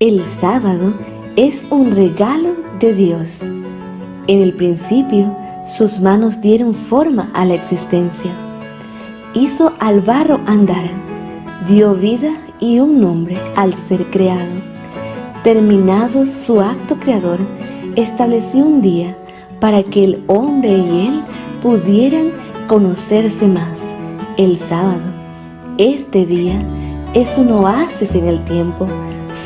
El sábado es un regalo de Dios. En el principio, sus manos dieron forma a la existencia. Hizo al barro andar, dio vida y un nombre al ser creado. Terminado su acto creador, estableció un día para que el hombre y él pudieran conocerse más, el sábado. Este día es un oasis en el tiempo.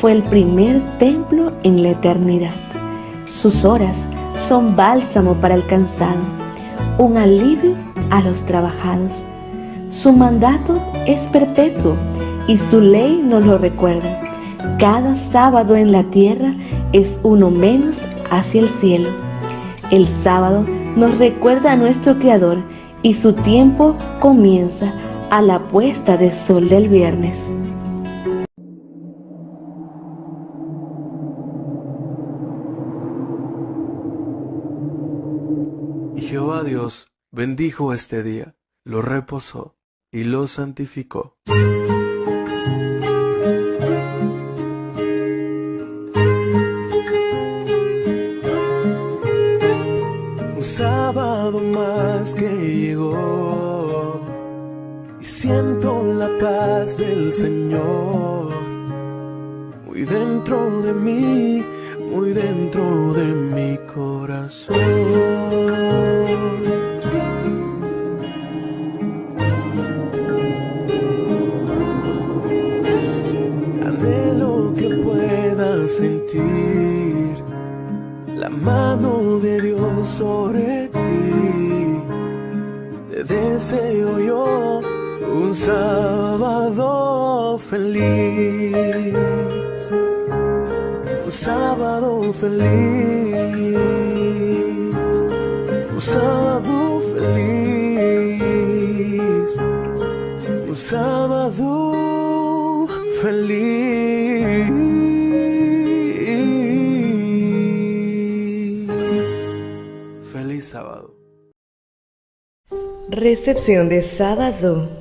Fue el primer templo en la eternidad. Sus horas son bálsamo para el cansado, un alivio a los trabajados. Su mandato es perpetuo y su ley nos lo recuerda. Cada sábado en la tierra es uno menos hacia el cielo. El sábado nos recuerda a nuestro Creador y su tiempo comienza a la puesta de sol del viernes. Y Jehová Dios bendijo este día, lo reposó y lo santificó. Un sábado más que llegó y siento la paz del Señor muy dentro de mí, muy dentro de mi corazón. Anhelo que puedas sentir la mano de Dios sobre ti. Te deseo yo un sábado feliz. Un sábado feliz, un sábado feliz, un sábado feliz. Feliz sábado. Recepción de sábado.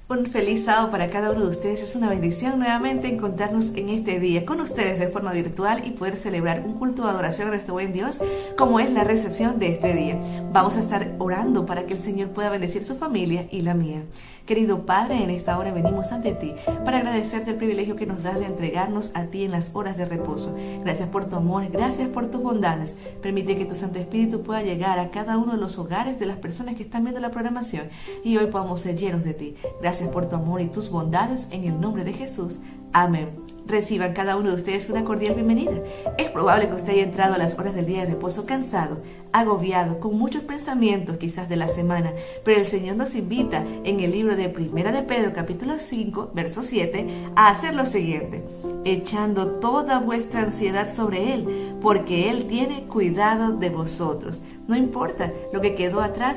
Un feliz sábado para cada uno de ustedes. Es una bendición nuevamente encontrarnos en este día con ustedes de forma virtual y poder celebrar un culto de adoración a nuestro buen Dios, como es la recepción de este día. Vamos a estar orando para que el Señor pueda bendecir su familia y la mía. Querido Padre, en esta hora venimos ante ti para agradecerte el privilegio que nos das de entregarnos a ti en las horas de reposo. Gracias por tu amor, gracias por tus bondades. Permite que tu Santo Espíritu pueda llegar a cada uno de los hogares de las personas que están viendo la programación y hoy podamos ser llenos de ti. Gracias por tu amor y tus bondades en el nombre de Jesús. Amén. Reciban cada uno de ustedes una cordial bienvenida. Es probable que usted haya entrado a las horas del día de reposo cansado, agobiado, con muchos pensamientos quizás de la semana, pero el Señor nos invita en el libro de Primera de Pedro, capítulo 5, verso 7, a hacer lo siguiente: echando toda vuestra ansiedad sobre Él, porque Él tiene cuidado de vosotros. No importa, lo que quedó atrás,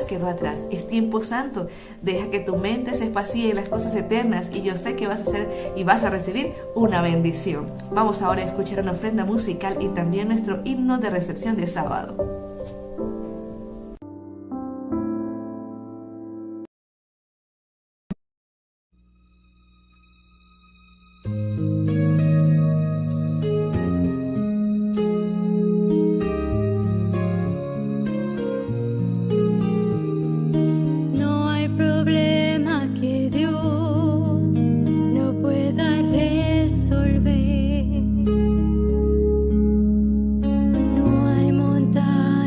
es tiempo santo. Deja que tu mente se espacie en las cosas eternas y yo sé que vas a hacer y vas a recibir una bendición. Vamos ahora a escuchar una ofrenda musical y también nuestro himno de recepción de sábado. No hay montaña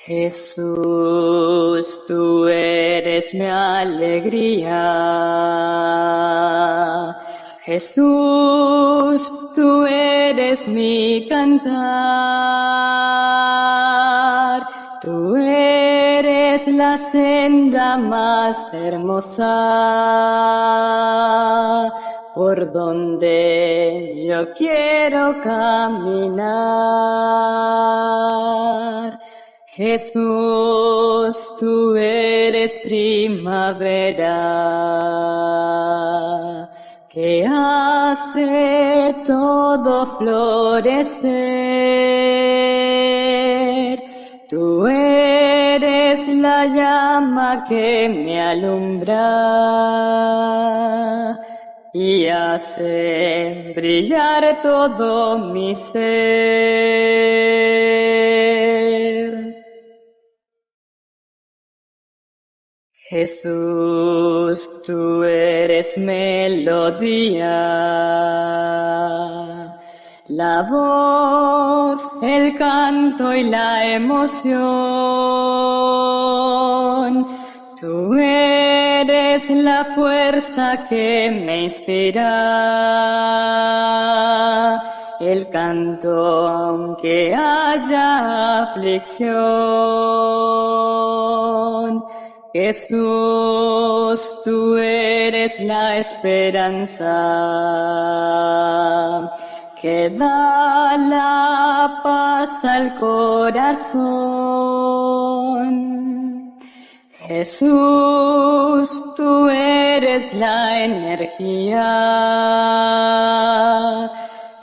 Jesús, tú eres mi alegría. Jesús, tú eres mi cantar. Tú eres la senda más hermosa por donde yo quiero caminar. Jesús, tú eres primavera que hace todo florecer. Tú eres la llama que me alumbra y hace brillar todo mi ser. Jesús, tú eres melodía, la voz, el canto y la emoción. Tú eres la fuerza que me inspira, el canto aunque haya aflicción. Jesús, tú eres la esperanza que da la paz al corazón. Jesús, tú eres la energía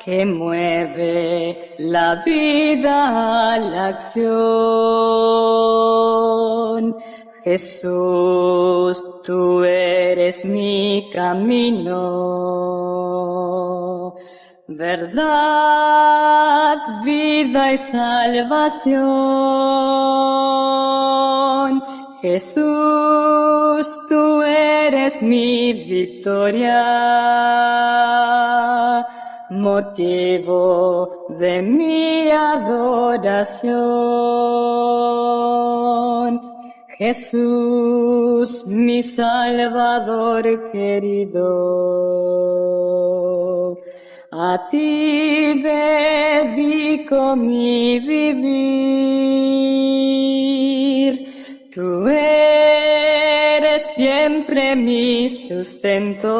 que mueve la vida a la acción. Jesús, tú eres mi camino, verdad, vida y salvación. Jesús, tú eres mi victoria, motivo de mi adoración. Jesús, mi Salvador querido, a ti dedico mi vivir. Tú eres siempre mi sustento.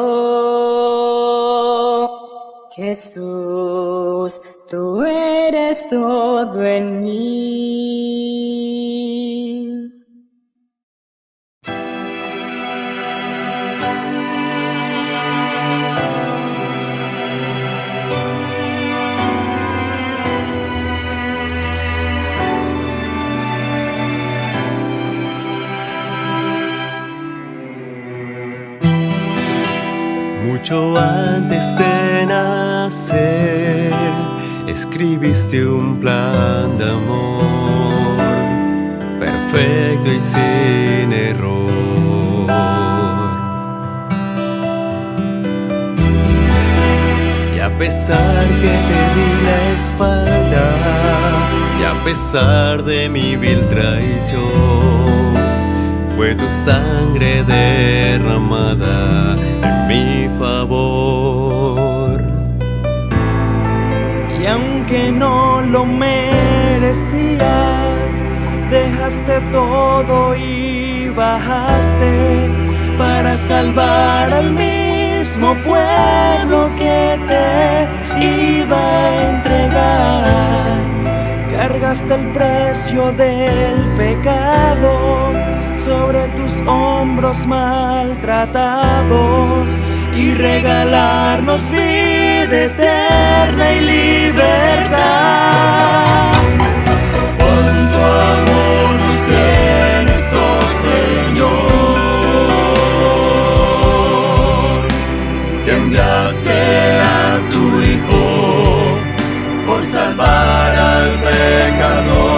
Jesús, tú eres todo en mí. Mucho antes de nacer, escribiste un plan de amor, perfecto y sin error. Y a pesar que te di la espalda, y a pesar de mi vil traición, fue tu sangre derramada en mi favor. Y aunque no lo merecías, dejaste todo y bajaste para salvar al mismo pueblo que te iba a entregar. Cargaste el precio del pecado sobre tus hombros maltratados y regalarnos vida eterna y libertad. Por tu amor nos tienes, oh Señor. Que enviaste a tu Hijo por salvar al pecador.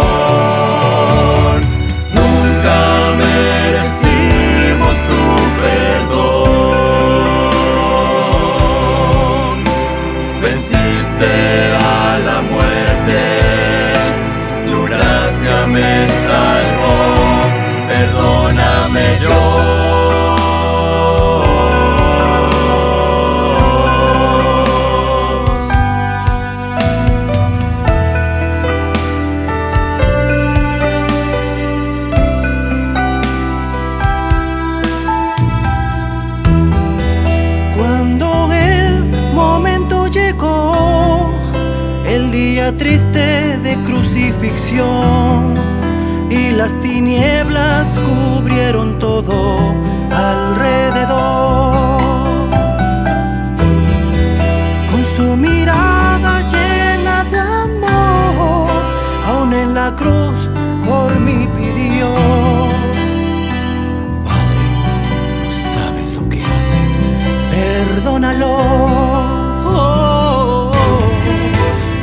Nunca merecimos tu perdón. Venciste a la muerte, tu gracia me perdóname Dios. Cuando el momento llegó, el día triste de crucifixión, y las tinieblas cubrieron todo alrededor, con su mirada llena de amor, aún en la cruz por mí pidió. Padre, no saben lo que hacen, perdónalo.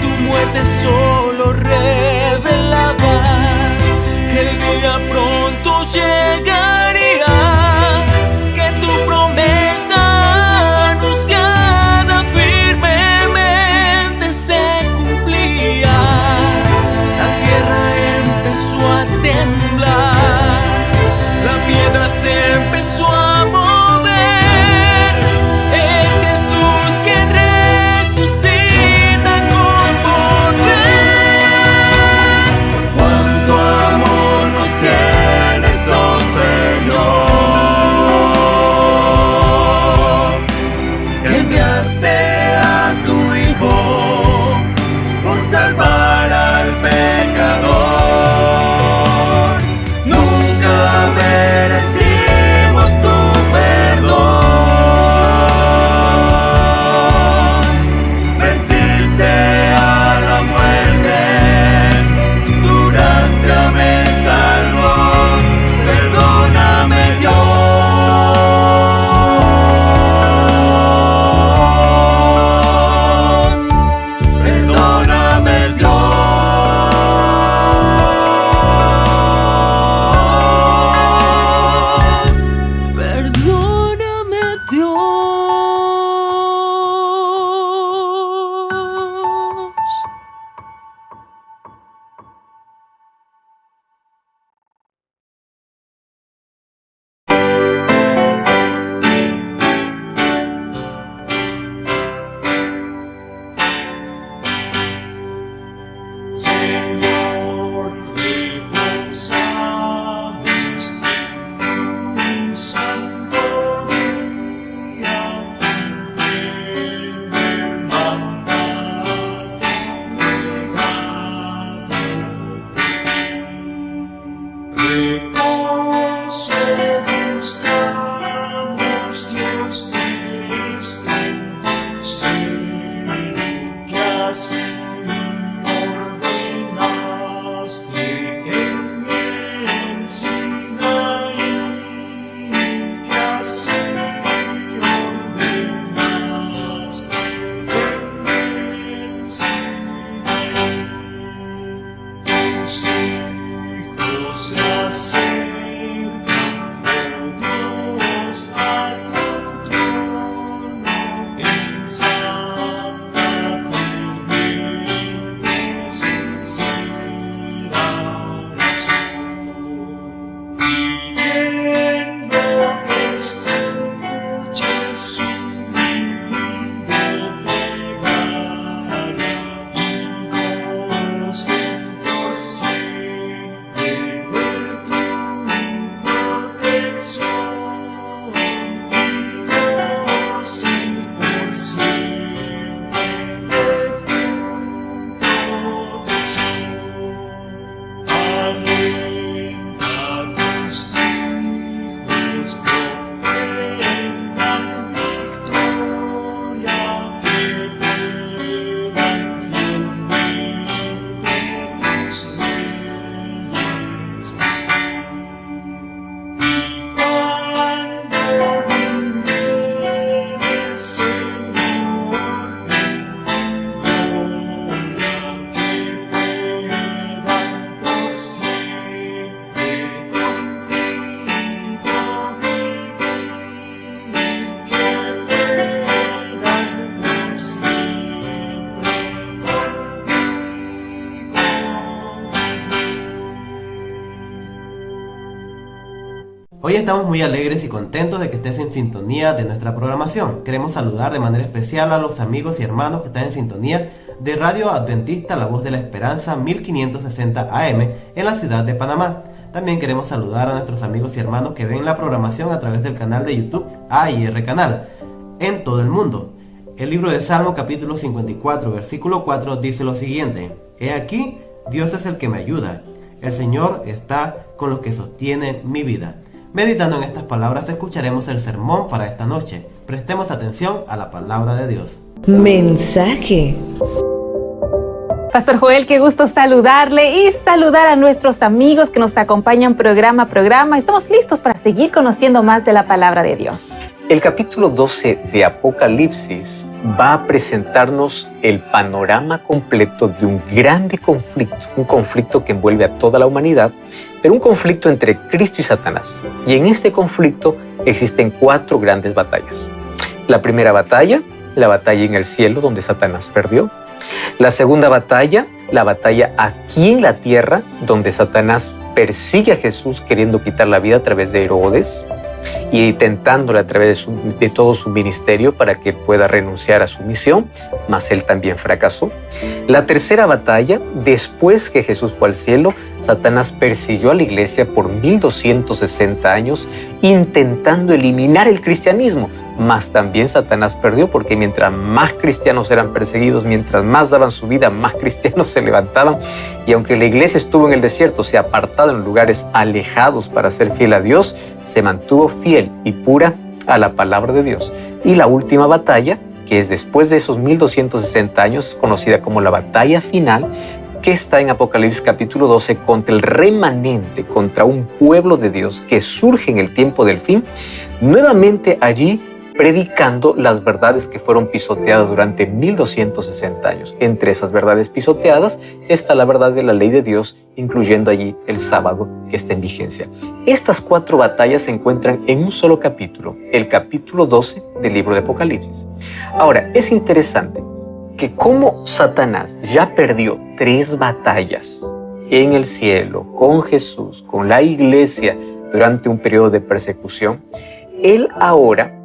Tu muerte solo revelaba que el día pronto llegaría. Hoy estamos muy alegres y contentos de que estés en sintonía de nuestra programación. Queremos saludar de manera especial a los amigos y hermanos que están en sintonía de Radio Adventista La Voz de la Esperanza 1560 AM en la ciudad de Panamá. También queremos saludar a nuestros amigos y hermanos que ven la programación a través del canal de YouTube AIR Canal en todo el mundo. El libro de Salmo capítulo 54 versículo 4 dice lo siguiente: He aquí, Dios es el que me ayuda. El Señor está con los que sostienen mi vida. Meditando en estas palabras, escucharemos el sermón para esta noche. Prestemos atención a la palabra de Dios. Mensaje. Pastor Joel, qué gusto saludarle y saludar a nuestros amigos que nos acompañan programa a programa. Estamos listos para seguir conociendo más de la palabra de Dios. El capítulo 12 de Apocalipsis va a presentarnos el panorama completo de un grande conflicto, un conflicto que envuelve a toda la humanidad, pero un conflicto entre Cristo y Satanás. Y en este conflicto existen 4 grandes batallas. La primera batalla, la batalla en el cielo, donde Satanás perdió. La segunda batalla, la batalla aquí en la tierra, donde Satanás persigue a Jesús queriendo quitar la vida a través de Herodes y tentándole a través de todo su ministerio para que pueda renunciar a su misión, mas él también fracasó. La tercera batalla, después que Jesús fue al cielo, Satanás persiguió a la iglesia por 1260 años intentando eliminar el cristianismo, mas también Satanás perdió, porque mientras más cristianos eran perseguidos, mientras más daban su vida, más cristianos se levantaban. Y aunque la iglesia estuvo en el desierto, se ha apartado en lugares alejados para ser fiel a Dios, se mantuvo fiel y pura a la palabra de Dios. Y la última batalla, que es después de esos 1260 años, conocida como la batalla final, que está en Apocalipsis capítulo 12, contra el remanente, contra un pueblo de Dios que surge en el tiempo del fin, nuevamente allí predicando las verdades que fueron pisoteadas durante 1260 años. Entre esas verdades pisoteadas está la verdad de la ley de Dios, incluyendo allí el sábado que está en vigencia. Estas 4 batallas se encuentran en un solo capítulo, el capítulo 12 del libro de Apocalipsis. Ahora, es interesante que como Satanás ya perdió 3 batallas en el cielo, con Jesús, con la iglesia, durante un periodo de persecución, él ahora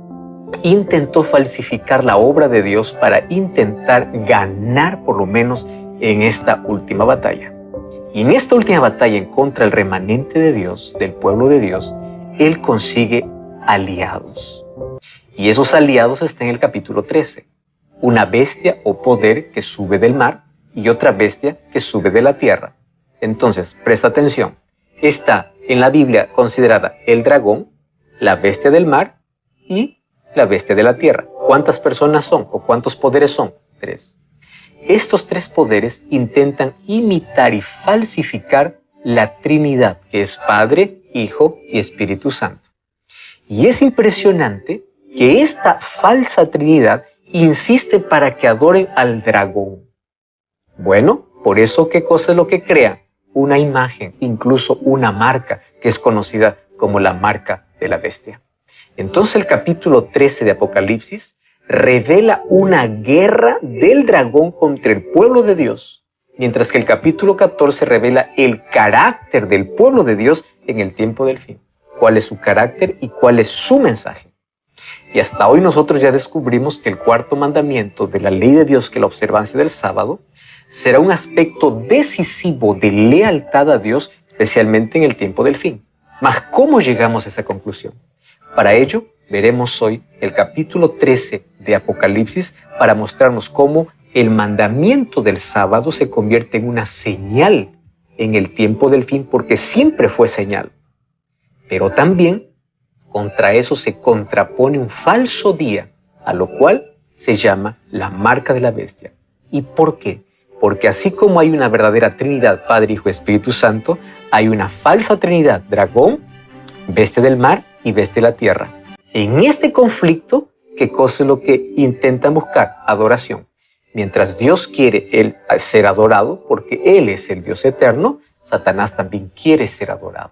intentó falsificar la obra de Dios para intentar ganar por lo menos en esta última batalla. Y en esta última batalla en contra del remanente de Dios, del pueblo de Dios, él consigue aliados. Y esos aliados están en el capítulo 13. Una bestia o poder que sube del mar y otra bestia que sube de la tierra. Entonces, presta atención. Está en la Biblia considerada el dragón, la bestia del mar y la bestia de la tierra. ¿Cuántas personas son o cuántos poderes son? 3. Estos 3 poderes intentan imitar y falsificar la Trinidad, que es Padre, Hijo y Espíritu Santo. Y es impresionante que esta falsa Trinidad insiste para que adoren al dragón. Bueno, por eso, ¿qué cosa es lo que crea? Una imagen, incluso una marca, que es conocida como la marca de la bestia. Entonces el capítulo 13 de Apocalipsis revela una guerra del dragón contra el pueblo de Dios, mientras que el capítulo 14 revela el carácter del pueblo de Dios en el tiempo del fin. ¿Cuál es su carácter y cuál es su mensaje? Y hasta hoy nosotros ya descubrimos que el 4º mandamiento de la ley de Dios, que es la observancia del sábado, será un aspecto decisivo de lealtad a Dios, especialmente en el tiempo del fin. Mas, ¿cómo llegamos a esa conclusión? Para ello, veremos hoy el capítulo 13 de Apocalipsis para mostrarnos cómo el mandamiento del sábado se convierte en una señal en el tiempo del fin, porque siempre fue señal. Pero también, contra eso se contrapone un falso día, a lo cual se llama la marca de la bestia. ¿Y por qué? Porque así como hay una verdadera Trinidad, Padre, Hijo y Espíritu Santo, hay una falsa Trinidad, dragón, bestia del mar y bestia de la tierra. En este conflicto, ¿qué cosa es lo que intentan buscar? Adoración. Mientras Dios quiere él ser adorado, porque Él es el Dios eterno, Satanás también quiere ser adorado.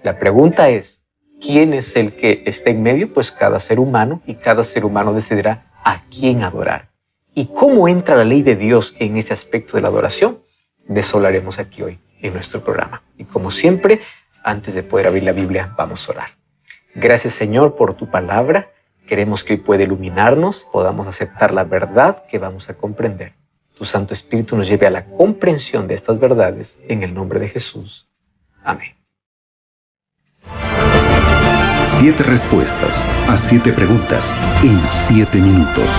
La pregunta es, ¿quién es el que está en medio? Pues cada ser humano, y cada ser humano decidirá a quién adorar. ¿Y cómo entra la ley de Dios en ese aspecto de la adoración? De eso hablaremos aquí hoy en nuestro programa. Y como siempre, antes de poder abrir la Biblia, vamos a orar. Gracias, Señor, por tu palabra. Queremos que hoy pueda iluminarnos, podamos aceptar la verdad que vamos a comprender. Tu Santo Espíritu nos lleve a la comprensión de estas verdades en el nombre de Jesús. Amén. 7 respuestas a 7 preguntas en 7 minutos.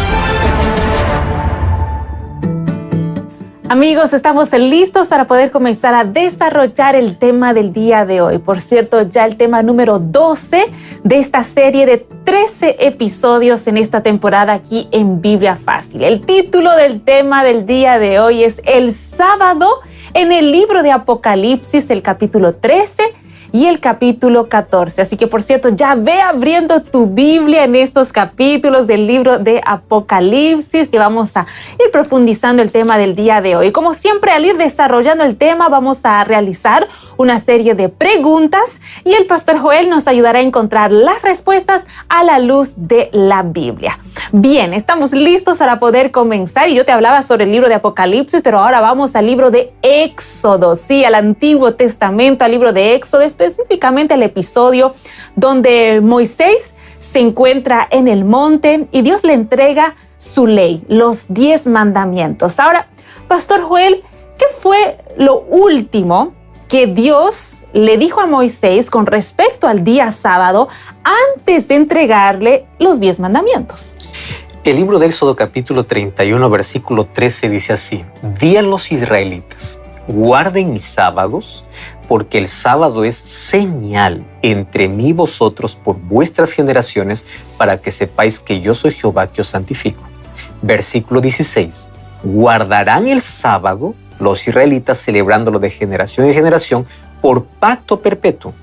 Amigos, estamos listos para poder comenzar a desarrollar el tema del día de hoy. Por cierto, ya el tema número 12 de esta serie de 13 episodios en esta temporada aquí en Biblia Fácil. El título del tema del día de hoy es El sábado en el libro de Apocalipsis, el capítulo 13 y el capítulo 14. Así que, por cierto, ya ve abriendo tu Biblia en estos capítulos del libro de Apocalipsis, que vamos a ir profundizando el tema del día de hoy. Como siempre, al ir desarrollando el tema, vamos a realizar una serie de preguntas y el pastor Joel nos ayudará a encontrar las respuestas a la luz de la Biblia. Bien, estamos listos para poder comenzar y yo te hablaba sobre el libro de Apocalipsis, pero ahora vamos al libro de Éxodo, sí, al Antiguo Testamento, al libro de Éxodo, específicamente el episodio donde Moisés se encuentra en el monte y Dios le entrega su ley, los 10 mandamientos. Ahora, pastor Joel, ¿qué fue lo último que Dios le dijo a Moisés con respecto al día sábado antes de entregarle los 10 mandamientos? El libro de Éxodo capítulo 31, versículo 13 dice así: Di a los israelitas, guarden mis sábados, porque el sábado es señal entre mí y vosotros por vuestras generaciones, para que sepáis que yo soy Jehová que os santifico. Versículo 16. Guardarán el sábado los israelitas, celebrándolo de generación en generación por pacto perpetuo.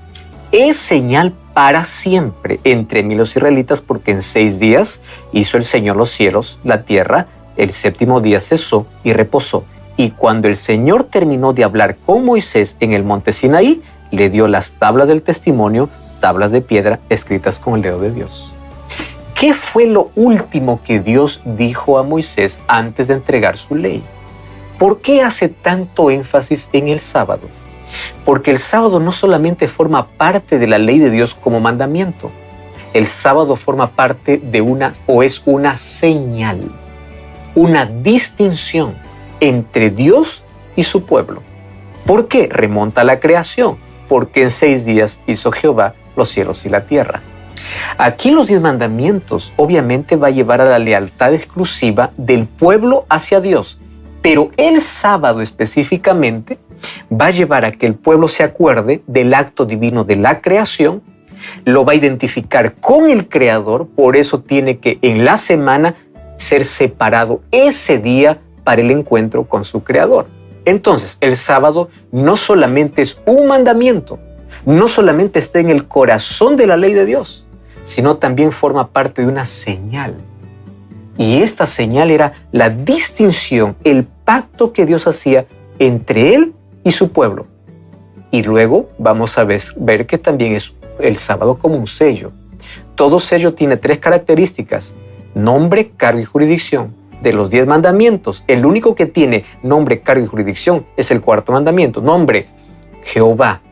Es señal para siempre entre mí y los israelitas, porque en 6 días hizo el Señor los cielos, la tierra, el 7º día cesó y reposó. Y cuando el Señor terminó de hablar con Moisés en el monte Sinaí, le dio las tablas del testimonio, tablas de piedra escritas con el dedo de Dios. ¿Qué fue lo último que Dios dijo a Moisés antes de entregar su ley? ¿Por qué hace tanto énfasis en el sábado? Porque el sábado no solamente forma parte de la ley de Dios como mandamiento. El sábado forma parte de es una señal, una distinción entre Dios y su pueblo. ¿Por qué? Remonta a la creación, porque en 6 días hizo Jehová los cielos y la tierra. Aquí los 10 mandamientos obviamente va a llevar a la lealtad exclusiva del pueblo hacia Dios, pero el sábado específicamente va a llevar a que el pueblo se acuerde del acto divino de la creación, lo va a identificar con el Creador, por eso tiene que en la semana ser separado ese día para el encuentro con su Creador. Entonces, el sábado no solamente es un mandamiento, no solamente está en el corazón de la ley de Dios, sino también forma parte de una señal. Y esta señal era la distinción, el pacto que Dios hacía entre Él y su pueblo. Y luego vamos a ver que también es el sábado como un sello. Todo sello tiene 3 características: nombre, cargo y jurisdicción. De los 10 mandamientos, el único que tiene nombre, cargo y jurisdicción es el 4º mandamiento. Nombre, Jehová.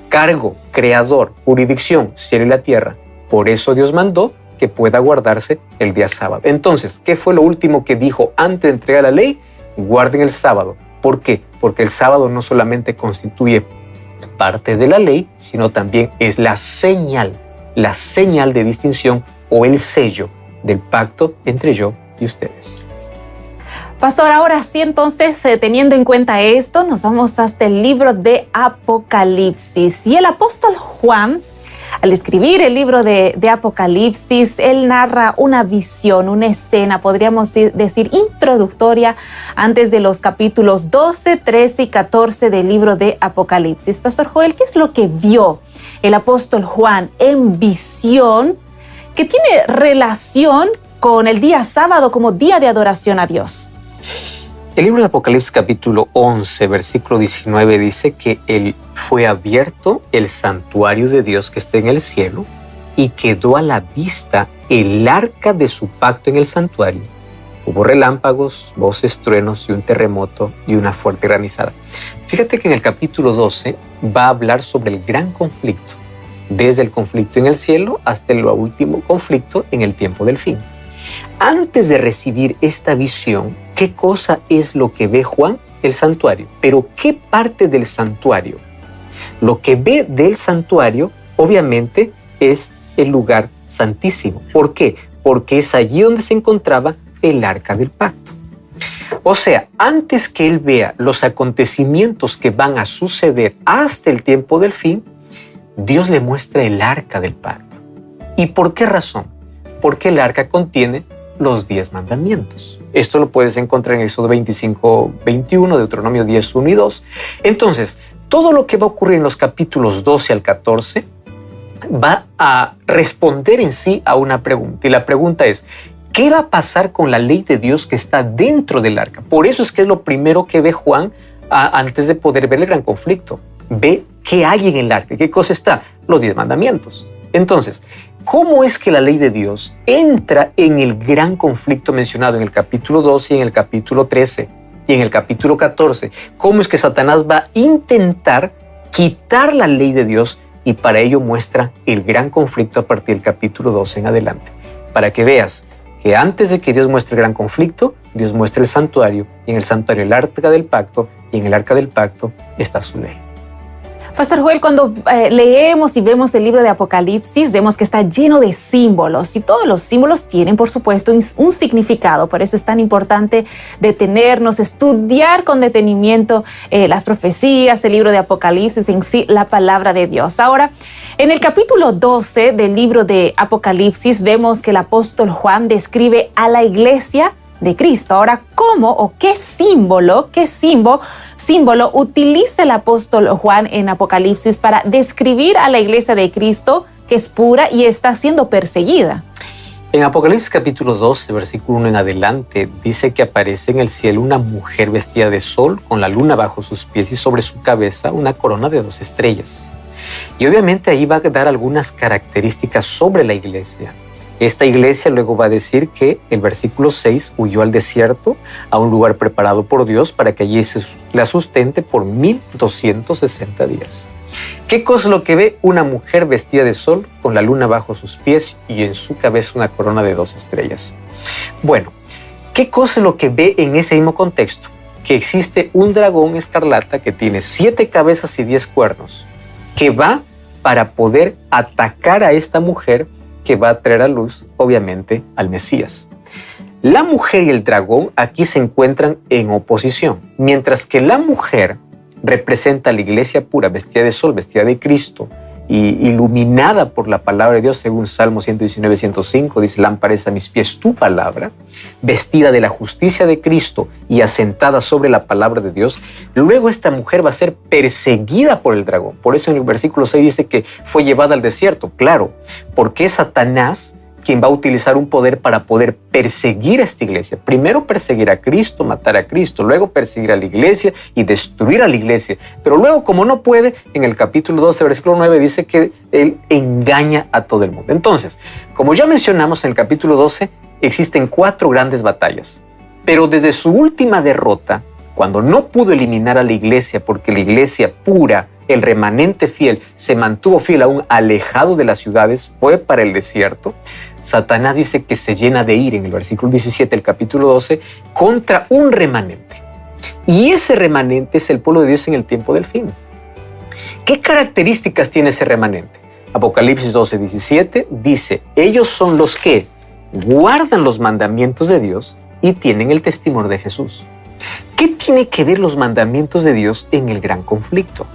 Cargo, creador. Jurisdicción, cielo y la tierra. Por eso Dios mandó que pueda guardarse el día sábado. Entonces, ¿qué fue lo último que dijo antes de entregar la ley? Guarden el sábado. ¿Por qué? Porque el sábado no solamente constituye parte de la ley, sino también es la señal de distinción o el sello del pacto entre yo y ustedes. Pastor, ahora sí, entonces, teniendo en cuenta esto, nos vamos hasta el libro de Apocalipsis. Y el apóstol Juan, al escribir el libro de Apocalipsis, él narra una visión, una escena, podríamos decir, introductoria antes de los capítulos 12, 13 y 14 del libro de Apocalipsis. Pastor Joel, ¿qué es lo que vio el apóstol Juan en visión que tiene relación con el día sábado como día de adoración a Dios? El libro de Apocalipsis capítulo 11, versículo 19 dice que fue abierto el santuario de Dios que está en el cielo y quedó a la vista el arca de su pacto en el santuario. Hubo relámpagos, voces, truenos y un terremoto y una fuerte granizada. Fíjate que en el capítulo 12 va a hablar sobre el gran conflicto desde el conflicto en el cielo hasta el último conflicto en el tiempo del fin. Antes de recibir esta visión, ¿qué cosa es lo que ve Juan? El santuario. ¿Pero qué parte del santuario? Lo que ve del santuario, obviamente, es el lugar santísimo. ¿Por qué? Porque es allí donde se encontraba el arca del pacto. O sea, antes que él vea los acontecimientos que van a suceder hasta el tiempo del fin, Dios le muestra el arca del pacto. ¿Y por qué razón? Porque el arca contiene los 10 mandamientos. Esto lo puedes encontrar en Éxodo 25, 21, Deuteronomio 10, 1 y 2. Entonces, todo lo que va a ocurrir en los capítulos 12 al 14 va a responder en sí a una pregunta. Y la pregunta es, ¿qué va a pasar con la ley de Dios que está dentro del arca? Por eso es que es lo primero que ve Juan antes de poder ver el gran conflicto. Ve qué hay en el arca, qué cosa está, los 10 mandamientos. Entonces, ¿cómo es que la ley de Dios entra en el gran conflicto mencionado en el capítulo 12 y en el capítulo 13 y en el capítulo 14? ¿Cómo es que Satanás va a intentar quitar la ley de Dios? Y para ello muestra el gran conflicto a partir del capítulo 12 en adelante. Para que veas que antes de que Dios muestre el gran conflicto, Dios muestra el santuario, y en el santuario el arca del pacto, y en el arca del pacto está su ley. Pastor Joel, cuando leemos y vemos el libro de Apocalipsis, vemos que está lleno de símbolos y todos los símbolos tienen, por supuesto, un significado. Por eso es tan importante detenernos, estudiar con detenimiento las profecías, el libro de Apocalipsis, en sí, la palabra de Dios. Ahora, en el capítulo 12 del libro de Apocalipsis, vemos que el apóstol Juan describe a la iglesia de Cristo. Ahora, ¿cómo o qué símbolo utiliza el apóstol Juan en Apocalipsis para describir a la iglesia de Cristo que es pura y está siendo perseguida? En Apocalipsis capítulo 12, versículo 1 en adelante, dice que aparece en el cielo una mujer vestida de sol con la luna bajo sus pies y sobre su cabeza una corona de 2 estrellas. Y obviamente ahí va a dar algunas características sobre la iglesia. Esta iglesia luego va a decir que el versículo 6 huyó al desierto, a un lugar preparado por Dios para que allí se la sustente por 1260 días. ¿Qué cosa es lo que ve? Una mujer vestida de sol con la luna bajo sus pies y en su cabeza una corona de 2 estrellas. Bueno, ¿qué cosa es lo que ve en ese mismo contexto? Que existe un dragón escarlata que tiene 7 cabezas y 10 cuernos, que va para poder atacar a esta mujer que va a traer a luz, obviamente, al Mesías. La mujer y el dragón aquí se encuentran en oposición, mientras que la mujer representa a la iglesia pura, vestida de sol, vestida de Cristo, y iluminada por la palabra de Dios, según Salmo 119, 105, dice, lámpara es a mis pies tu palabra, vestida de la justicia de Cristo y asentada sobre la palabra de Dios. Luego esta mujer va a ser perseguida por el dragón. Por eso en el versículo 6 dice que fue llevada al desierto. Claro, porque es Satanás quien va a utilizar un poder para poder perseguir a esta iglesia. Primero perseguir a Cristo, matar a Cristo, luego perseguir a la iglesia y destruir a la iglesia. Pero luego, como no puede, en el capítulo 12, versículo 9, dice que él engaña a todo el mundo. Entonces, como ya mencionamos en el capítulo 12, existen 4 grandes batallas. Pero desde su última derrota, cuando no pudo eliminar a la iglesia porque la iglesia pura, el remanente fiel, se mantuvo fiel aún alejado de las ciudades, fue para el desierto, Satanás dice que se llena de ira en el versículo 17 del capítulo 12 contra un remanente. Y ese remanente es el pueblo de Dios en el tiempo del fin. ¿Qué características tiene ese remanente? Apocalipsis 12, 17 dice, ellos son los que guardan los mandamientos de Dios y tienen el testimonio de Jesús. ¿Qué tiene que ver los mandamientos de Dios en el gran conflicto?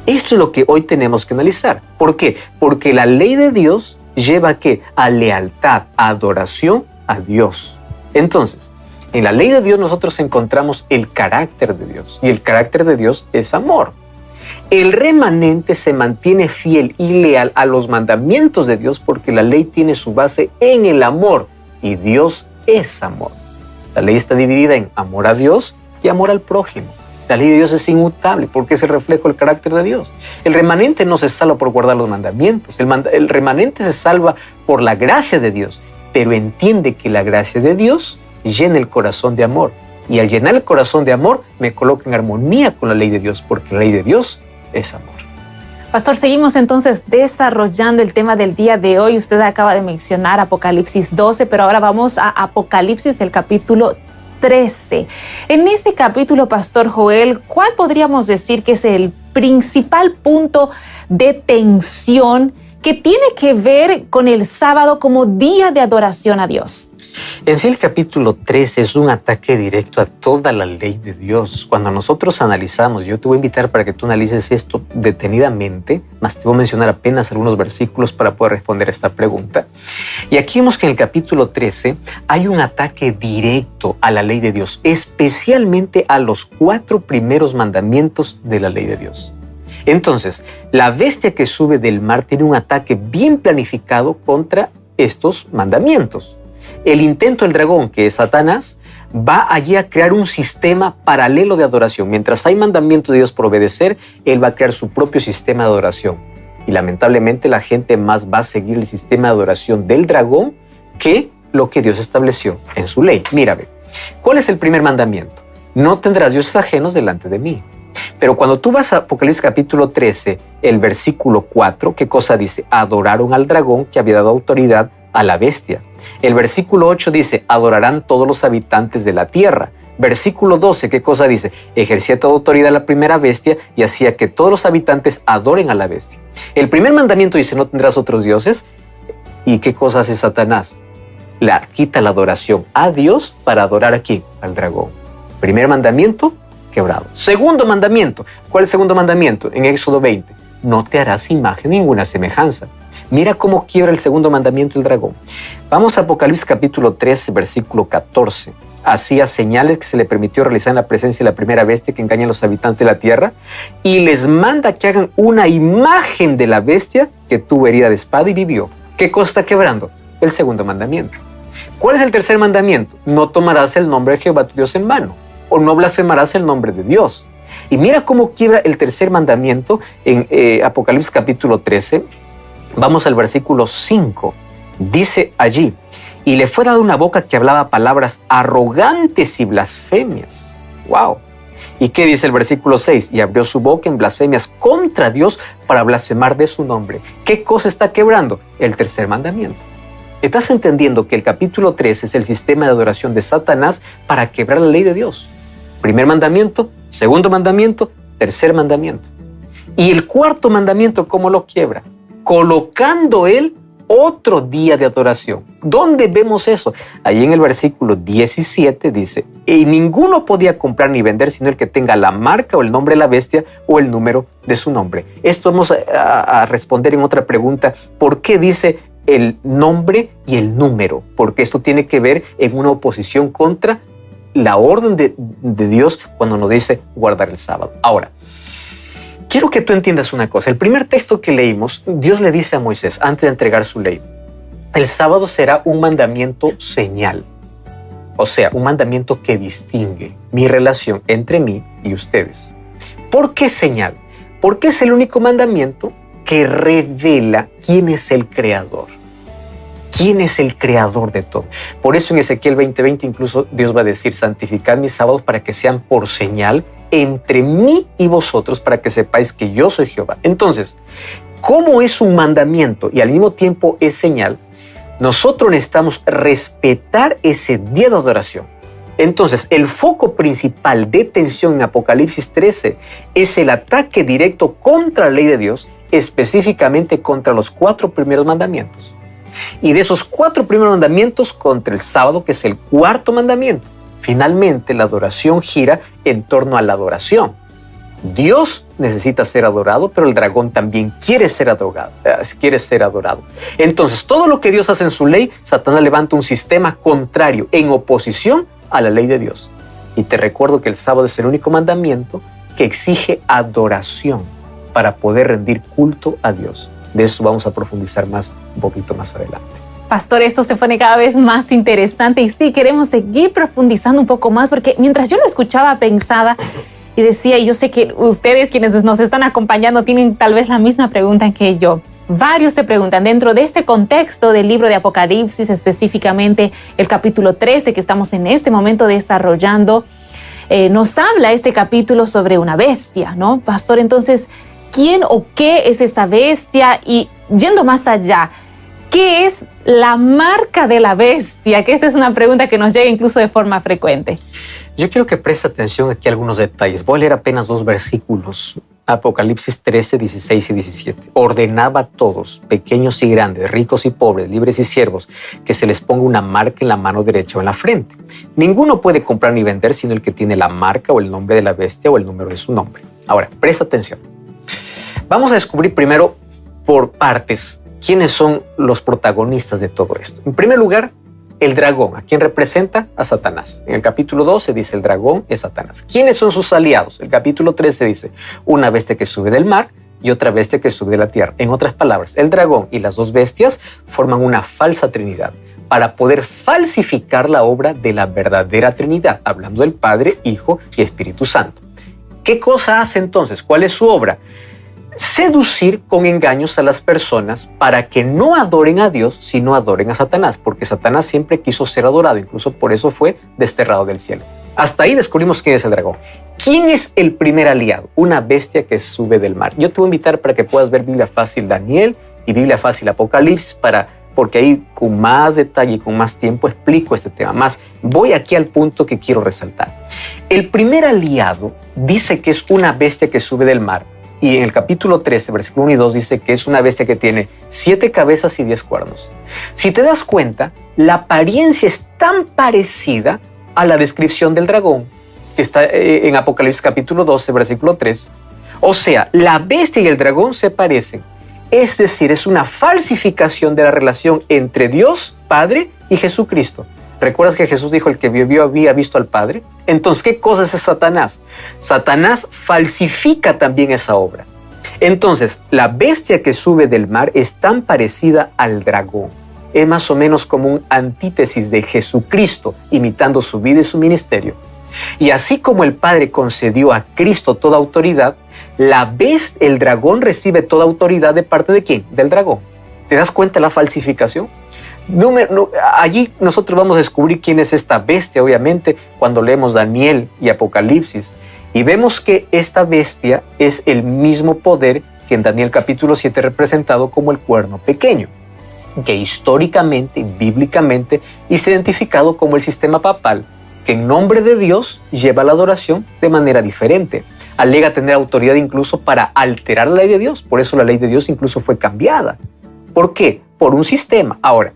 Esto es lo que hoy tenemos que analizar. ¿Por qué? Porque la ley de Dios lleva ¿a qué? A lealtad, a adoración a Dios. Entonces, en la ley de Dios nosotros encontramos el carácter de Dios, y el carácter de Dios es amor. El remanente se mantiene fiel y leal a los mandamientos de Dios porque la ley tiene su base en el amor, y Dios es amor. La ley está dividida en amor a Dios y amor al prójimo. La ley de Dios es inmutable porque es el reflejo del carácter de Dios. El remanente no se salva por guardar los mandamientos. El remanente se salva por la gracia de Dios, pero entiende que la gracia de Dios llena el corazón de amor. Y al llenar el corazón de amor, me coloca en armonía con la ley de Dios, porque la ley de Dios es amor. Pastor, seguimos entonces desarrollando el tema del día de hoy. Usted acaba de mencionar Apocalipsis 12, pero ahora vamos a Apocalipsis, el capítulo 13. En este capítulo, Pastor Joel, ¿cuál podríamos decir que es el principal punto de tensión que tiene que ver con el sábado como día de adoración a Dios? En sí, el capítulo 13 es un ataque directo a toda la ley de Dios. Cuando nosotros analizamos, yo te voy a invitar para que tú analices esto detenidamente, más te voy a mencionar apenas algunos versículos para poder responder a esta pregunta. Y aquí vemos que en el capítulo 13 hay un ataque directo a la ley de Dios, especialmente a los 4 primeros mandamientos de la ley de Dios. Entonces, la bestia que sube del mar tiene un ataque bien planificado contra estos mandamientos. El intento del dragón, que es Satanás, va allí a crear un sistema paralelo de adoración. Mientras hay mandamiento de Dios por obedecer, él va a crear su propio sistema de adoración. Y lamentablemente la gente más va a seguir el sistema de adoración del dragón que lo que Dios estableció en su ley. Mírame, ¿cuál es el primer mandamiento? No tendrás dioses ajenos delante de mí. Pero cuando tú vas a Apocalipsis capítulo 13, el versículo 4, ¿qué cosa dice? Adoraron al dragón que había dado autoridad a la bestia. El versículo 8 dice, adorarán todos los habitantes de la tierra. Versículo 12, ¿qué cosa dice? Ejercía toda autoridad la primera bestia y hacía que todos los habitantes adoren a la bestia. El primer mandamiento dice, no tendrás otros dioses. ¿Y qué cosa hace Satanás? Quita la adoración a Dios para adorar aquí al dragón. Primer mandamiento, quebrado. Segundo mandamiento. ¿Cuál es el segundo mandamiento? En Éxodo 20. No te harás imagen ninguna semejanza. Mira cómo quiebra el segundo mandamiento el dragón. Vamos a Apocalipsis capítulo 13, versículo 14. Hacía señales que se le permitió realizar en la presencia de la primera bestia que engaña a los habitantes de la tierra y les manda que hagan una imagen de la bestia que tuvo herida de espada y vivió. ¿Qué cosa está quebrando? El segundo mandamiento. ¿Cuál es el tercer mandamiento? No tomarás el nombre de Jehová tu Dios en vano o no blasfemarás el nombre de Dios. Y mira cómo quiebra el tercer mandamiento en Apocalipsis capítulo 13. Vamos al versículo 5. Dice allí, y le fue dada una boca que hablaba palabras arrogantes y blasfemias. ¡Wow! ¿Y qué dice el versículo 6? Y abrió su boca en blasfemias contra Dios para blasfemar de su nombre. ¿Qué cosa está quebrando? El tercer mandamiento. ¿Estás entendiendo que el capítulo 13 es el sistema de adoración de Satanás para quebrar la ley de Dios? Primer mandamiento, segundo mandamiento, tercer mandamiento. Y el cuarto mandamiento, ¿cómo lo quiebra? Colocando él otro día de adoración. ¿Dónde vemos eso? Ahí en el versículo 17 dice, y ninguno podía comprar ni vender sino el que tenga la marca o el nombre de la bestia o el número de su nombre. Esto vamos a responder en otra pregunta. ¿Por qué dice el nombre y el número? Porque esto tiene que ver en una oposición contra la orden de Dios cuando nos dice guardar el sábado. Ahora, quiero que tú entiendas una cosa. El primer texto que leímos, Dios le dice a Moisés, antes de entregar su ley, el sábado será un mandamiento señal. O sea, un mandamiento que distingue mi relación entre mí y ustedes. ¿Por qué señal? Porque es el único mandamiento que revela quién es el creador. ¿Quién es el creador de todo? Por eso en Ezequiel 20:20 incluso Dios va a decir, santificad mis sábados para que sean por señal entre mí y vosotros para que sepáis que yo soy Jehová. Entonces, ¿cómo es un mandamiento y al mismo tiempo es señal? Nosotros necesitamos respetar ese día de adoración. Entonces, el foco principal de tensión en Apocalipsis 13 es el ataque directo contra la ley de Dios, específicamente contra los 4 primeros mandamientos. Y de esos 4 primeros mandamientos contra el sábado, que es el 4º mandamiento. Finalmente, la adoración gira en torno a la adoración. Dios necesita ser adorado, pero el dragón también quiere ser adorado. Entonces, todo lo que Dios hace en su ley, Satanás levanta un sistema contrario, en oposición a la ley de Dios. Y te recuerdo que el sábado es el único mandamiento que exige adoración para poder rendir culto a Dios. De eso vamos a profundizar un poquito más adelante. Pastor, esto se pone cada vez más interesante y sí, queremos seguir profundizando un poco más porque mientras yo lo escuchaba pensaba y decía, y yo sé que ustedes quienes nos están acompañando tienen tal vez la misma pregunta que yo. Varios se preguntan, dentro de este contexto del libro de Apocalipsis, específicamente el capítulo 13 que estamos en este momento desarrollando, nos habla este capítulo sobre una bestia, ¿no? Pastor, entonces, quién o qué es esa bestia y yendo más allá, ¿qué es la marca de la bestia? Que esta es una pregunta que nos llega incluso de forma frecuente. Yo quiero que preste atención aquí a algunos detalles. Voy a leer apenas 2 versículos. Apocalipsis 13, 16 y 17. Ordenaba a todos, pequeños y grandes, ricos y pobres, libres y siervos, que se les ponga una marca en la mano derecha o en la frente. Ninguno puede comprar ni vender sino el que tiene la marca o el nombre de la bestia o el número de su nombre. Ahora, presta atención. Vamos a descubrir primero por partes quiénes son los protagonistas de todo esto. En primer lugar, el dragón. ¿A quién representa? A Satanás. En el capítulo 12 dice el dragón es Satanás. ¿Quiénes son sus aliados? El capítulo 13 dice una bestia que sube del mar y otra bestia que sube de la tierra. En otras palabras, el dragón y las 2 bestias forman una falsa trinidad para poder falsificar la obra de la verdadera Trinidad, hablando del Padre, Hijo y Espíritu Santo. ¿Qué cosa hace entonces? ¿Cuál es su obra? Seducir con engaños a las personas para que no adoren a Dios, sino adoren a Satanás, porque Satanás siempre quiso ser adorado, incluso por eso fue desterrado del cielo. Hasta ahí descubrimos quién es el dragón. ¿Quién es el primer aliado? Una bestia que sube del mar. Yo te voy a invitar para que puedas ver Biblia Fácil Daniel y Biblia Fácil Apocalipsis, porque ahí con más detalle y con más tiempo explico este tema. Más voy aquí al punto que quiero resaltar. El primer aliado dice que es una bestia que sube del mar. Y en el capítulo 13, versículo 1 y 2 dice que es una bestia que tiene 7 cabezas y 10 cuernos. Si te das cuenta, la apariencia es tan parecida a la descripción del dragón que está en Apocalipsis capítulo 12, versículo 3. O sea, la bestia y el dragón se parecen. Es decir, es una falsificación de la relación entre Dios, Padre y Jesucristo. ¿Recuerdas que Jesús dijo el que vio había visto al Padre? Entonces, ¿qué cosa es Satanás? Satanás falsifica también esa obra. Entonces, la bestia que sube del mar es tan parecida al dragón. Es más o menos como un antítesis de Jesucristo, imitando su vida y su ministerio. Y así como el Padre concedió a Cristo toda autoridad, el dragón recibe toda autoridad de parte de ¿quién? Del dragón. ¿Te das cuenta de la falsificación? Allí nosotros vamos a descubrir quién es esta bestia, obviamente, cuando leemos Daniel y Apocalipsis. Y vemos que esta bestia es el mismo poder que en Daniel capítulo 7 representado como el cuerno pequeño, que históricamente y bíblicamente es identificado como el sistema papal, que en nombre de Dios lleva la adoración de manera diferente. Alega tener autoridad incluso para alterar la ley de Dios. Por eso la ley de Dios incluso fue cambiada. ¿Por qué? Por un sistema. Ahora,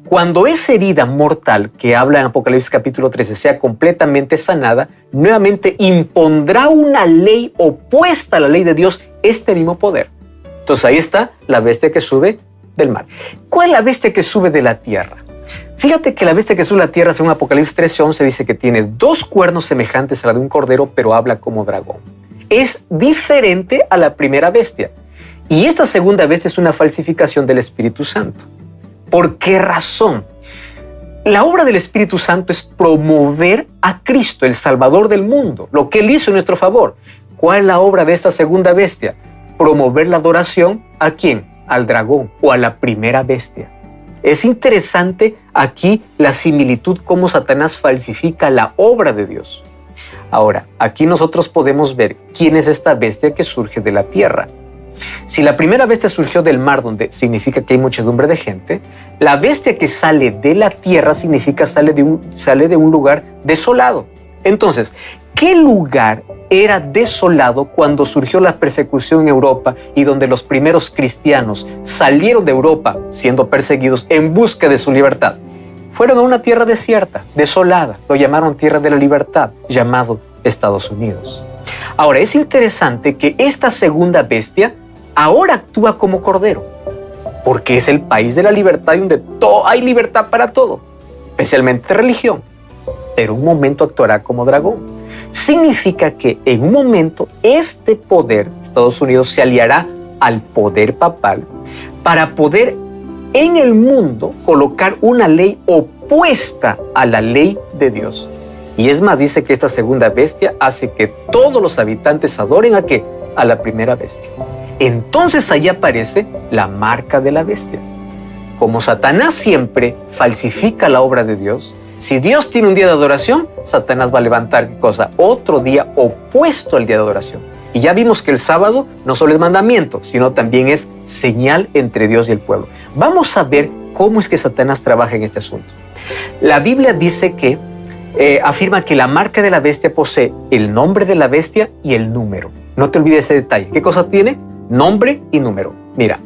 cuando esa herida mortal que habla en Apocalipsis capítulo 13 sea completamente sanada, nuevamente impondrá una ley opuesta a la ley de Dios, este mismo poder. Entonces ahí está la bestia que sube del mar. ¿Cuál es la bestia que sube de la tierra? Fíjate que la bestia que sube de la tierra, según Apocalipsis 13:11, dice que tiene 2 cuernos semejantes a la de un cordero, pero habla como dragón. Es diferente a la primera bestia. Y esta segunda bestia es una falsificación del Espíritu Santo. ¿Por qué razón? La obra del Espíritu Santo es promover a Cristo, el Salvador del mundo, lo que Él hizo en nuestro favor. ¿Cuál es la obra de esta segunda bestia? Promover la adoración ¿a quién? Al dragón o a la primera bestia. Es interesante aquí la similitud cómo Satanás falsifica la obra de Dios. Ahora, aquí nosotros podemos ver quién es esta bestia que surge de la tierra. Si la primera bestia surgió del mar, donde significa que hay muchedumbre de gente, la bestia que sale de la tierra significa sale de un lugar desolado. Entonces, ¿qué lugar era desolado cuando surgió la persecución en Europa y donde los primeros cristianos salieron de Europa siendo perseguidos en busca de su libertad? Fueron a una tierra desierta, desolada. Lo llamaron Tierra de la Libertad, llamado Estados Unidos. Ahora, es interesante que esta segunda bestia ahora actúa como cordero, porque es el país de la libertad y donde hay libertad para todo, especialmente religión. Pero un momento actuará como dragón. Significa que en un momento este poder, Estados Unidos, se aliará al poder papal para poder en el mundo colocar una ley opuesta a la ley de Dios. Y es más, dice que esta segunda bestia hace que todos los habitantes adoren ¿a qué? A la primera bestia. Entonces ahí aparece la marca de la bestia. Como Satanás siempre falsifica la obra de Dios, si Dios tiene un día de adoración, Satanás va a levantar ¿qué cosa? Otro día opuesto al día de adoración. Y ya vimos que el sábado no solo es mandamiento, sino también es señal entre Dios y el pueblo. Vamos a ver cómo es que Satanás trabaja en este asunto. La Biblia dice que afirma que la marca de la bestia posee el nombre de la bestia y el número. No te olvides ese detalle. ¿Qué cosa tiene? Nombre y número. Mira,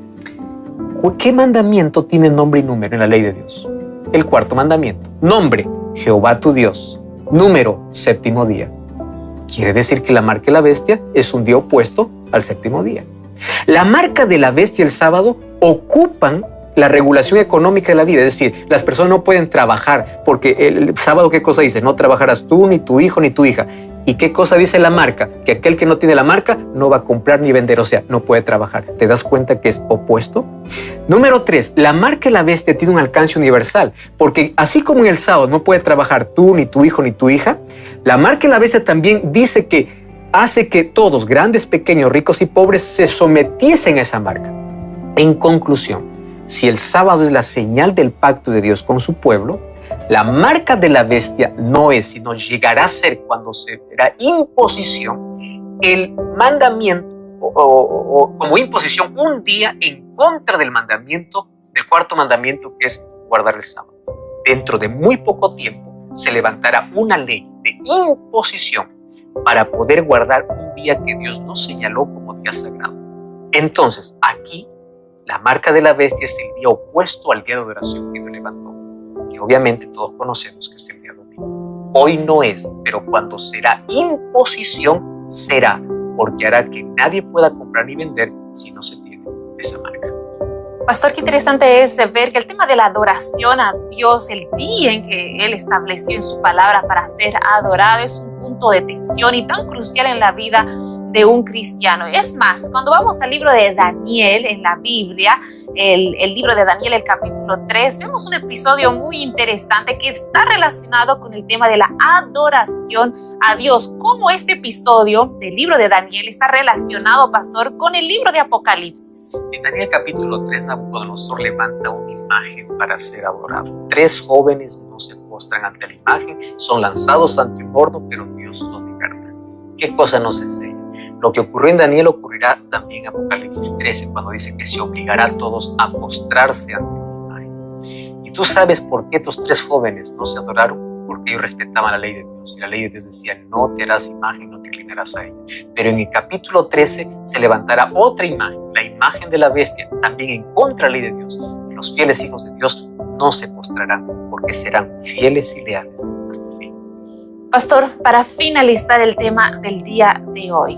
¿qué mandamiento tiene nombre y número en la ley de Dios? El cuarto mandamiento. Nombre, Jehová tu Dios. Número, séptimo día. Quiere decir que la marca de la bestia es un día opuesto al séptimo día. La marca de la bestia y el sábado ocupan la regulación económica de la vida, es decir, las personas no pueden trabajar porque el sábado, ¿qué cosa dice? No trabajarás tú, ni tu hijo, ni tu hija. ¿Y qué cosa dice la marca? Que aquel que no tiene la marca no va a comprar ni vender, o sea, no puede trabajar. ¿Te das cuenta que es opuesto? Número 3, la marca de la bestia tiene un alcance universal, porque así como en el sábado no puede trabajar tú, ni tu hijo, ni tu hija, la marca de la bestia también dice que hace que todos, grandes, pequeños, ricos y pobres, se sometiesen a esa marca. En conclusión, si el sábado es la señal del pacto de Dios con su pueblo, la marca de la bestia no es, sino llegará a ser cuando será imposición el mandamiento o como imposición un día en contra del mandamiento, del cuarto mandamiento, que es guardar el sábado. Dentro de muy poco tiempo se levantará una ley de imposición para poder guardar un día que Dios no señaló como día sagrado. Entonces, aquí la marca de la bestia es el día opuesto al día de adoración que Dios levantó, que obviamente todos conocemos que es el día domingo. Hoy no es, pero cuando será imposición, será, porque hará que nadie pueda comprar ni vender si no se tiene esa marca. Pastor, qué interesante es ver que el tema de la adoración a Dios, el día en que Él estableció en su palabra para ser adorado, es un punto de tensión y tan crucial en la vida de un cristiano. Es más, cuando vamos al libro de Daniel en la Biblia, el libro de Daniel, el capítulo 3, vemos un episodio muy interesante que está relacionado con el tema de la adoración a Dios. ¿Cómo este episodio del libro de Daniel está relacionado, pastor, con el libro de Apocalipsis? En Daniel capítulo 3, Nabucodonosor levanta una imagen para ser adorado. 3 jóvenes no se postran ante la imagen, son lanzados ante un horno, pero Dios los liberta. ¿Qué cosa nos enseña? Lo que ocurrió en Daniel ocurrirá también en Apocalipsis 13, cuando dice que se obligará a todos a postrarse ante una imagen. ¿Y tú sabes por qué estos 3 jóvenes no se adoraron? Porque ellos respetaban la ley de Dios. Y la ley de Dios decía, no te harás imagen, no te inclinarás a ella. Pero en el capítulo 13 se levantará otra imagen, la imagen de la bestia, también en contra de la ley de Dios. Y los fieles hijos de Dios no se postrarán, porque serán fieles y leales hasta el fin. Pastor, para finalizar el tema del día de hoy,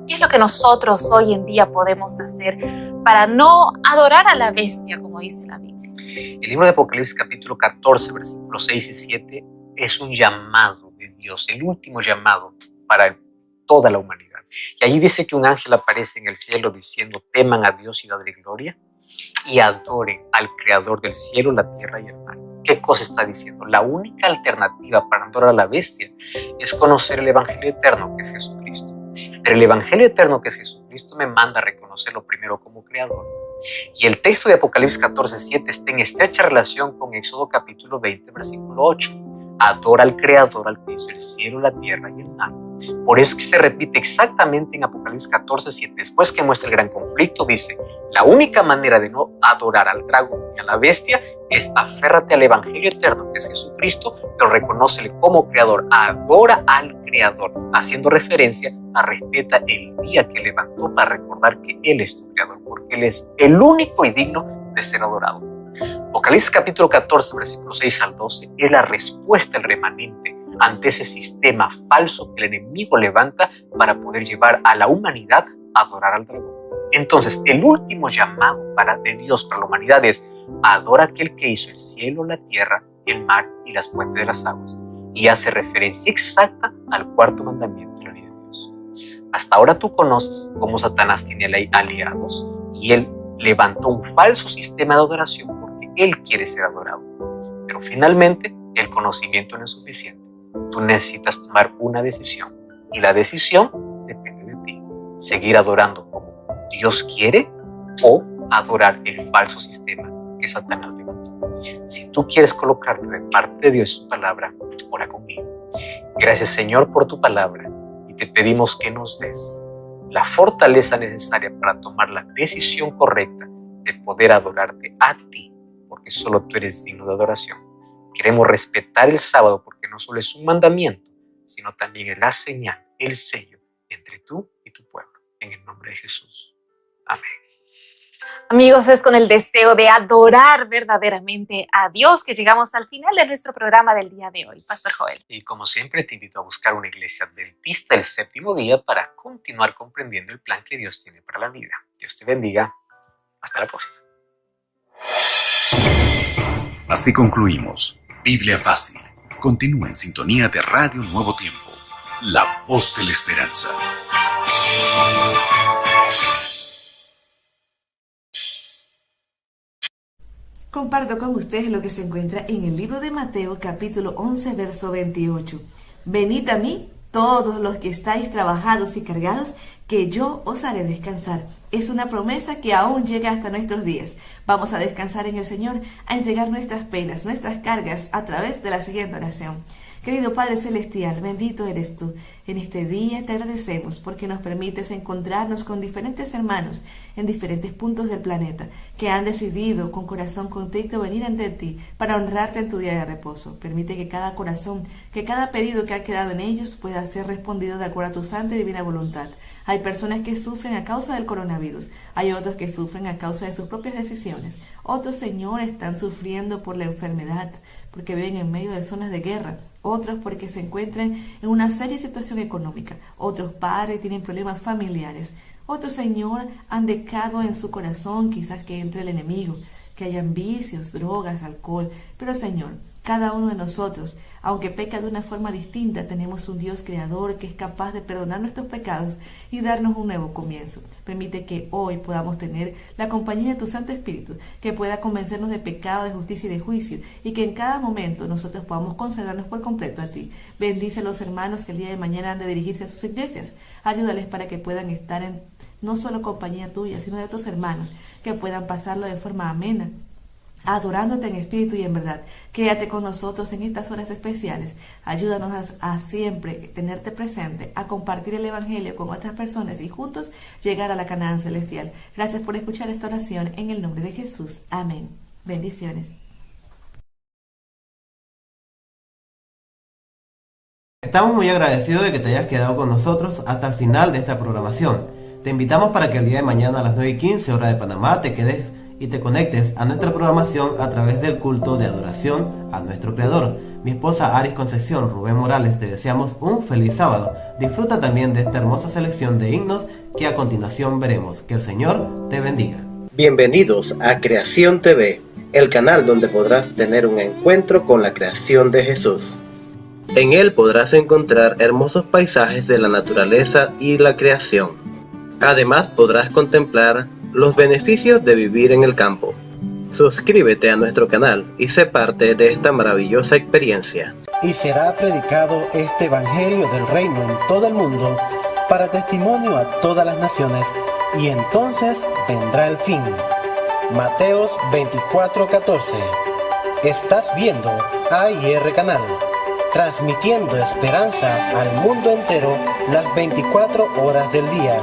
¿qué es lo que nosotros hoy en día podemos hacer para no adorar a la bestia, como dice la Biblia? El libro de Apocalipsis capítulo 14, versículos 6 y 7 es un llamado de Dios, el último llamado para toda la humanidad. Y allí dice que un ángel aparece en el cielo diciendo, teman a Dios y dadle gloria y adoren al Creador del cielo, la tierra y el mar. ¿Qué cosa está diciendo? La única alternativa para adorar a la bestia es conocer el Evangelio eterno, que es Jesucristo. Pero el Evangelio eterno, que es Jesucristo, me manda a reconocerlo primero como Creador. Y el texto de Apocalipsis 14:7 está en estrecha relación con Éxodo capítulo 20, versículo 8. Adora al Creador, al que hizo el cielo, la tierra y el mar. Por eso es que se repite exactamente en Apocalipsis 14:7. Después que muestra el gran conflicto, dice, la única manera de no adorar al dragón y a la bestia es aférrate al Evangelio eterno, que es Jesucristo, pero reconócele como Creador, adora al Creador, haciendo referencia a respeta el día que levantó para recordar que Él es tu Creador, porque Él es el único y digno de ser adorado. Apocalipsis capítulo 14, versículos 6 al 12 es la respuesta del remanente ante ese sistema falso que el enemigo levanta para poder llevar a la humanidad a adorar al dragón. Entonces, el último llamado de Dios para la humanidad es adora a aquel que hizo el cielo, la tierra, el mar y las fuentes de las aguas. Y hace referencia exacta al cuarto mandamiento de la ley de Dios. Hasta ahora tú conoces cómo Satanás tiene aliados y él levantó un falso sistema de adoración porque él quiere ser adorado. Pero finalmente, el conocimiento no es suficiente. Tú necesitas tomar una decisión y la decisión depende de ti. Seguir adorando como Dios quiere o adorar el falso sistema que Satanás levantó. Si tú quieres colocarte de parte de Dios y su palabra, ora conmigo. Gracias, Señor, por tu palabra y te pedimos que nos des la fortaleza necesaria para tomar la decisión correcta de poder adorarte a ti, porque solo tú eres digno de adoración. Queremos respetar el sábado porque no solo es un mandamiento, sino también es la señal, el sello entre tú y tu pueblo. En el nombre de Jesús. Amén. Amigos, es con el deseo de adorar verdaderamente a Dios que llegamos al final de nuestro programa del día de hoy. Pastor Joel. Y como siempre te invito a buscar una iglesia adventista el séptimo día para continuar comprendiendo el plan que Dios tiene para la vida. Dios te bendiga. Hasta la próxima. Así concluimos Biblia Fácil. Continúa en sintonía de Radio Nuevo Tiempo, la voz de la esperanza. Comparto con ustedes lo que se encuentra en el libro de Mateo, capítulo 11, verso 28. Venid a mí, todos los que estáis trabajados y cargados, que yo os haré descansar. Es una promesa que aún llega hasta nuestros días. Vamos a descansar en el Señor, a entregar nuestras penas, nuestras cargas a través de la siguiente oración. Querido Padre Celestial, bendito eres tú. En este día te agradecemos porque nos permites encontrarnos con diferentes hermanos en diferentes puntos del planeta que han decidido con corazón contrito venir ante ti para honrarte en tu día de reposo. Permite que cada corazón, que cada pedido que ha quedado en ellos pueda ser respondido de acuerdo a tu santa y divina voluntad. Hay personas que sufren a causa del coronavirus, hay otros que sufren a causa de sus propias decisiones. Otros, Señor, están sufriendo por la enfermedad, porque viven en medio de zonas de guerra. Otros porque se encuentran en una seria situación económica. Otros padres tienen problemas familiares. Otros, Señor, han dejado en su corazón quizás que entre el enemigo, que hayan vicios, drogas, alcohol. Pero, Señor, cada uno de nosotros, aunque peca de una forma distinta, tenemos un Dios creador que es capaz de perdonar nuestros pecados y darnos un nuevo comienzo. Permite que hoy podamos tener la compañía de tu Santo Espíritu, que pueda convencernos de pecado, de justicia y de juicio, y que en cada momento nosotros podamos consagrarnos por completo a ti. Bendice a los hermanos que el día de mañana han de dirigirse a sus iglesias. Ayúdales para que puedan estar en no solo compañía tuya, sino de tus hermanos, que puedan pasarlo de forma amena, adorándote en espíritu y en verdad. Quédate con nosotros en estas horas especiales. Ayúdanos a siempre tenerte presente, a compartir el Evangelio con otras personas y juntos llegar a la Canaán celestial. Gracias por escuchar esta oración en el nombre de Jesús. Amén. Bendiciones. Estamos muy agradecidos de que te hayas quedado con nosotros hasta el final de esta programación. Te invitamos para que el día de mañana a las 9:15 hora de Panamá te quedes y te conectes a nuestra programación a través del culto de adoración a nuestro Creador. Mi esposa Aris Concepción, Rubén Morales, te deseamos un feliz sábado. Disfruta también de esta hermosa selección de himnos que a continuación veremos. Que el Señor te bendiga. Bienvenidos a Creación TV, el canal donde podrás tener un encuentro con la creación de Jesús. En él podrás encontrar hermosos paisajes de la naturaleza y la creación. Además podrás contemplar los beneficios de vivir en el campo. Suscríbete a nuestro canal y sé parte de esta maravillosa experiencia. Y será predicado este evangelio del reino en todo el mundo para testimonio a todas las naciones, y entonces vendrá el fin. Mateos 24:14. Estás viendo AIR Canal, transmitiendo esperanza al mundo entero las 24 horas del día.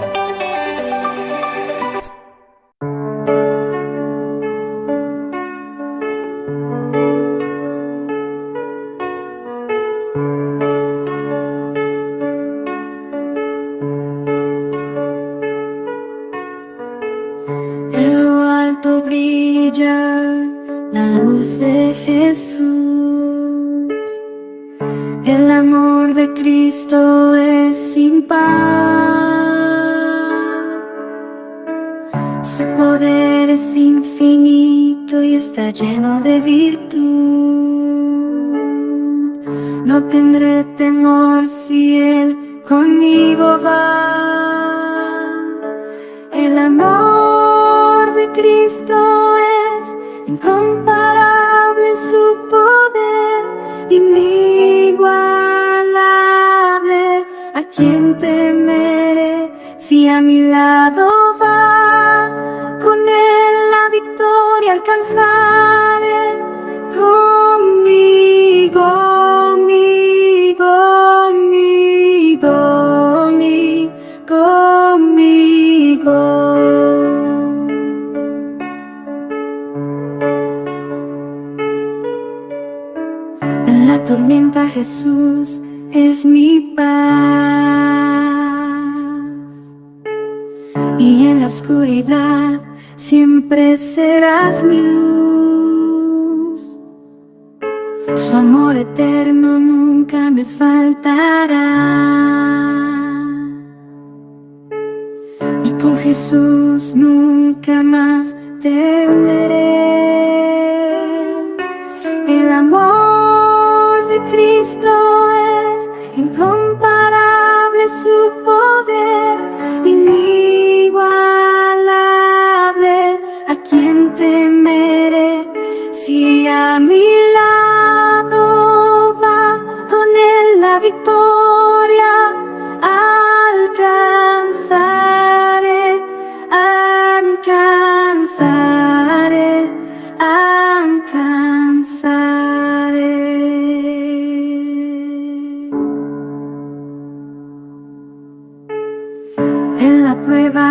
En lo alto brilla la luz de Jesús. El amor de Cristo es sin par. Su poder es infinito y está lleno de virtud. No tendré temor si Él conmigo va. El amor de Cristo es incomparable, su poder inigualable. ¿A quién temeré si a mi lado va? Con Él la victoria alcanzaré. Conmigo, conmigo, conmigo, conmigo. la tormenta Jesús es mi paz, y en la oscuridad siempre serás mi luz. Su amor eterno nunca me faltará, y con Jesús nunca más temeré. El amor de Cristo es incomparable, su poder inigualable. ¿A quién temeré si a mi lado va con él la victoria? Alcanzaré, alcanzaré, alcanzaré. En la prueba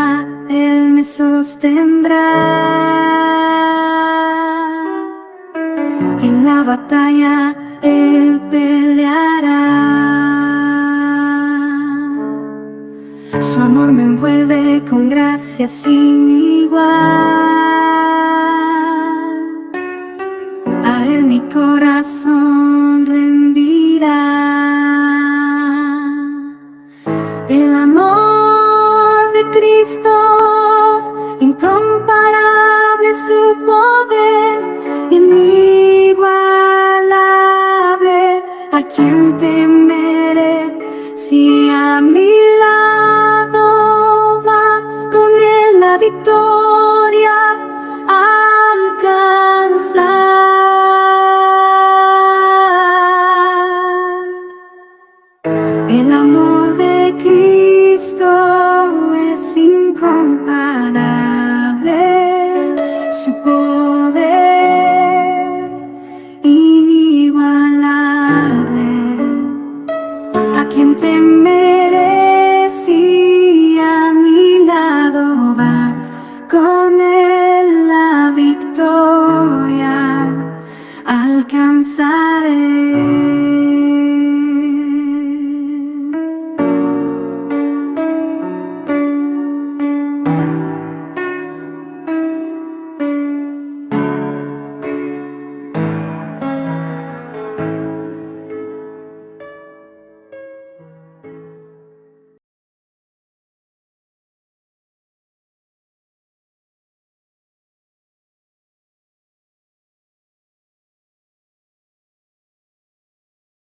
Él me sostendrá, en la batalla Él peleará. Su amor me envuelve con gracia sin igual, a Él mi corazón rendirá. El amor de Cristo es incomparable, su poder inigualable. ¿A quién temeré si a mi lado va con él la victoria? Alcanzar. El amor de Cristo es incomparable, su poder inigualable. ¿A quién temeré si a mi lado va con él la victoria? Alcanzaré.